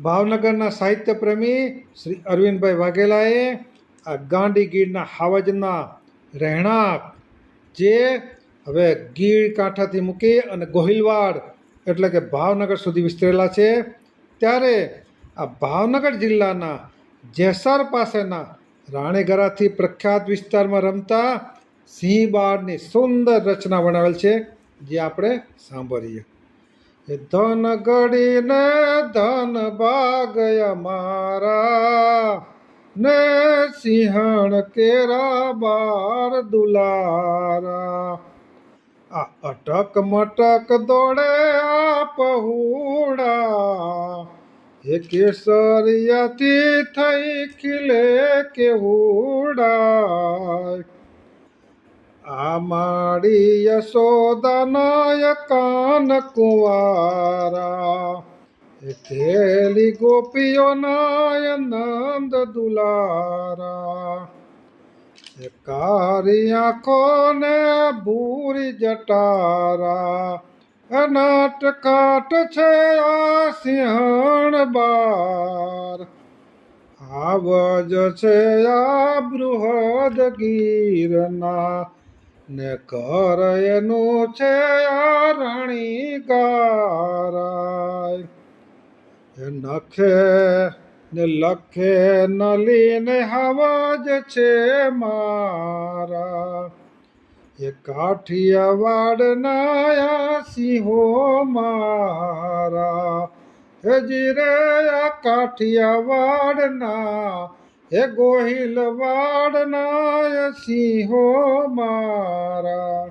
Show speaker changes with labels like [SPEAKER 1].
[SPEAKER 1] ભાવનગરના સાહિત્ય પ્રેમી શ્રી અરવિંદભાઈ વાઘેલાએ આ ગાંડી ગીરના હાવજના રહેણાંક જે હવે ગીર કાંઠાથી મૂકી અને ગોહિલવાડ એટલે કે ભાવનગર સુધી વિસ્તરેલા છે, ત્યારે આ ભાવનગર જિલ્લાના જેસર પાસેના રાણીગરાથી પ્રખ્યાત વિસ્તારમાં રમતા સિંહ બાળની સુંદર રચના બનાવેલ છે, જે આપણે સાંભળીએ. એ ધન ગડીને ધન ભાગય મારા ને સિંહણ કેરા બાર દુલારા. આ અટક મટક દોડે આ પહુડા એ કેસરિયાથી થઈ ખીલે કેવુડા. આ માડી યશોદાનાય કાન કુંવારા એ ખેલી ગોપીઓનાય નંદ દુલારા. એ કારી આંખો ને ભૂરી જટારા એ નાટકાટ છે આ સિંહણ બાર. આવજ છે આ બૃહદ ગીરના ને કર એનું છે આ રણીગારાય. એ નખે ને લખે નલીને હાવજ છે મારા એ કાઠિયાવાડના આ સિંહો મારા. હે જીરે આ કાઠિયાવાડના એ ગોહિલવાડના સિંહો મારા.